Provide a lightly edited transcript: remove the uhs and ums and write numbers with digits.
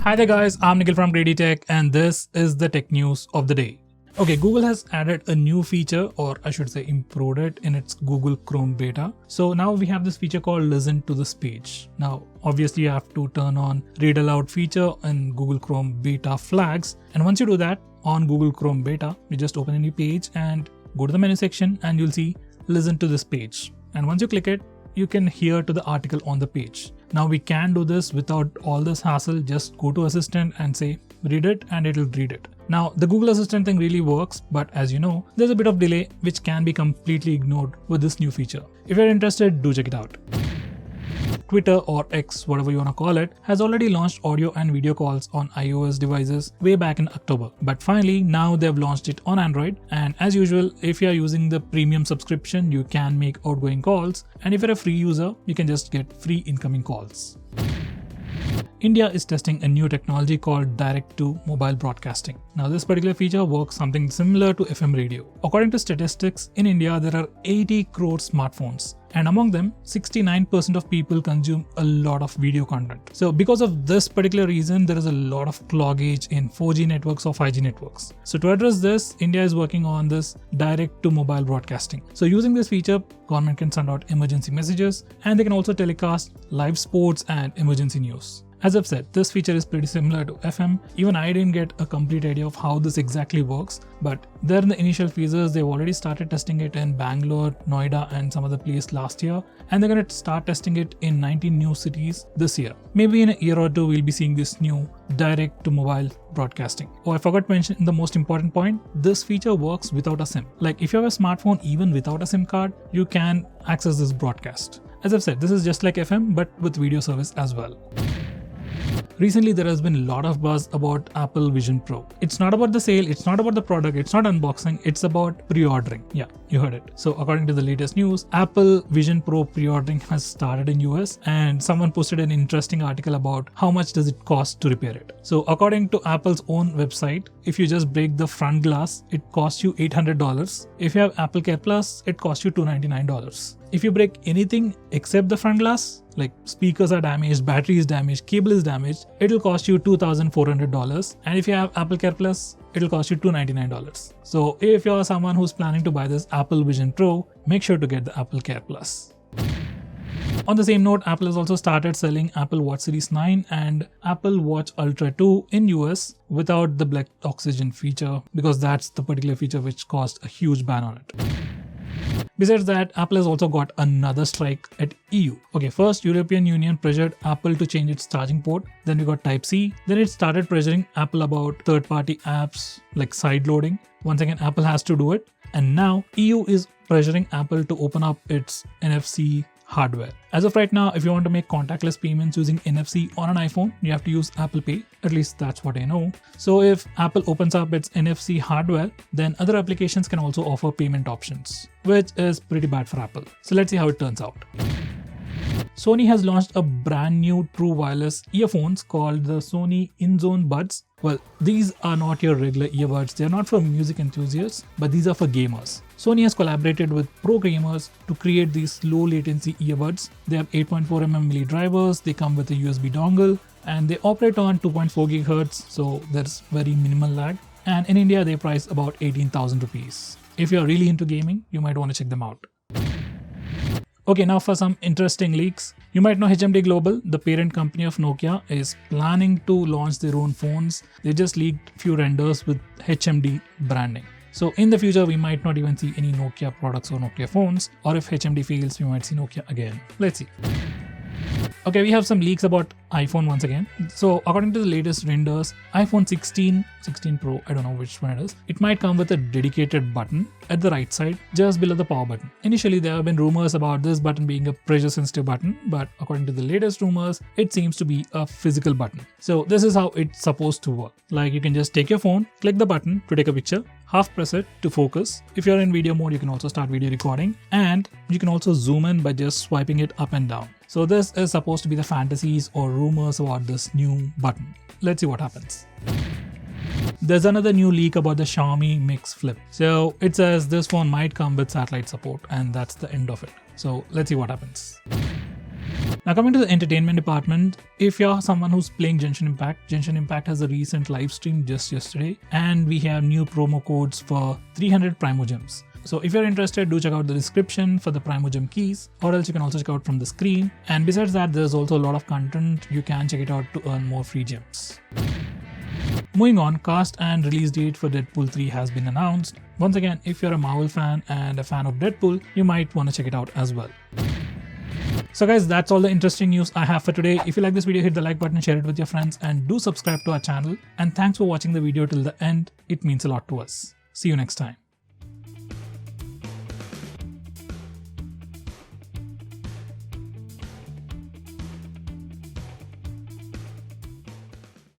Hi there guys, I'm Nikhil from GreedyTech and this is the tech news of the day. Okay, Google has added a new feature, or I should say improved it in its Google Chrome beta. So now we have this feature called listen to this page. Now obviously you have to turn on read aloud feature in Google Chrome beta flags, and once you do that on Google Chrome beta, you just open any page and go to the menu section and you'll see listen to this page. And once you click it, you can hear to the article on the page. Now we can do this without all this hassle. Just go to Assistant and say read it and it'll read it. Now the Google Assistant thing really works, but as you know, there's a bit of delay which can be completely ignored with this new feature. If you're interested, do check it out. Twitter, or X, whatever you want to call it, has already launched audio and video calls on iOS devices way back in October. But finally, now they've launched it on Android. And as usual, if you're using the premium subscription, you can make outgoing calls. And if you're a free user, you can just get free incoming calls. India is testing a new technology called DirecttoMobile Broadcasting. Now this particular feature works something similar to FM radio. According to statistics, in India there are 80 crore smartphones, and among them 69% of people consume a lot of video content. So because of this particular reason, there is a lot of cloggage in 4G networks or 5G networks. So to address this, India is working on this direct-to-mobile broadcasting. So using this feature, government can send out emergency messages and they can also telecast live sports and emergency news. As I've said, this feature is pretty similar to FM. Even I didn't get a complete idea of how this exactly works, but they're in the initial phases. They've already started testing it in Bangalore, Noida and some other place last year, and they're going to start testing it in 19 new cities this year. Maybe in a year or two, we'll be seeing this new direct to mobile broadcasting. Oh, I forgot to mention the most important point. This feature works without a SIM. Like if you have a smartphone, even without a SIM card, you can access this broadcast. As I've said, this is just like FM, but with video service as well. Recently, there has been a lot of buzz about Apple Vision Pro. It's not about the sale, it's not about the product, it's not unboxing, it's about pre-ordering. Yeah, you heard it. So according to the latest news, Apple Vision Pro pre-ordering has started in US, and someone posted an interesting article about how much does it cost to repair it. So according to Apple's own website, if you just break the front glass, it costs you $800. If you have Apple Care Plus, it costs you $299. If you break anything except the front glass, like speakers are damaged, battery is damaged, cable is damaged, it'll cost you $2,400. And if you have Apple Care Plus, it'll cost you $299. So if you're someone who's planning to buy this Apple Vision Pro, make sure to get the Apple Care Plus. On the same note, Apple has also started selling Apple Watch Series 9 and Apple Watch Ultra 2 in US without the black oxygen feature, because that's the particular feature which caused a huge ban on it. Besides that, Apple has also got another strike at EU. Okay, first European Union pressured Apple to change its charging port. Then we got Type-C. Then it started pressuring Apple about third-party apps like sideloading. Once again, Apple has to do it. And now EU is pressuring Apple to open up its NFC hardware. As of right now, if you want to make contactless payments using NFC on an iPhone, you have to use Apple Pay. At least that's what I know. So if Apple opens up its NFC hardware, then other applications can also offer payment options, which is pretty bad for Apple. So let's see how it turns out. Sony has launched a brand new true wireless earphones called the Sony Inzone buds. Well, these are not your regular earbuds. They're not for music enthusiasts, but these are for gamers. Sony has collaborated with pro gamers to create these low latency earbuds. They have 8.4mm MIDI drivers, they come with a USB dongle, and they operate on 2.4 GHz, so there's very minimal lag. And in India, they price about 18,000 rupees. If you're really into gaming, you might want to check them out. Okay, now for some interesting leaks. You might know HMD Global, the parent company of Nokia, is planning to launch their own phones. They just leaked few renders with HMD branding. So in the future, we might not even see any Nokia products or Nokia phones, or if HMD fails, we might see Nokia again. Let's see. Okay, we have some leaks about iPhone once again. So according to the latest renders, iPhone 16 Pro, I don't know which one it is, it might come with a dedicated button at the right side, just below the power button. Initially, there have been rumors about this button being a pressure sensitive button, but according to the latest rumors, it seems to be a physical button. So this is how it's supposed to work. Like you can just take your phone, click the button to take a picture, half press it to focus. If you're in video mode, you can also start video recording, and you can also zoom in by just swiping it up and down. So this is supposed to be the fantasies or rumors about this new button. Let's see what happens. There's another new leak about the Xiaomi Mix Flip. So it says this phone might come with satellite support, and that's the end of it. So let's see what happens. Now coming to the entertainment department, if you're someone who's playing Genshin Impact has a recent live stream just yesterday, and we have new promo codes for 300 Primo Gems. So if you're interested, do check out the description for the Primo Gem keys, or else you can also check out from the screen. And besides that, there's also a lot of content. You can check it out to earn more free gems. Moving on, cast and release date for Deadpool 3 has been announced. Once again, if you're a Marvel fan and a fan of Deadpool, you might want to check it out as well. So guys, that's all the interesting news I have for today. If you like this video, hit the like button, share it with your friends, and do subscribe to our channel. And thanks for watching the video till the end. It means a lot to us. See you next time.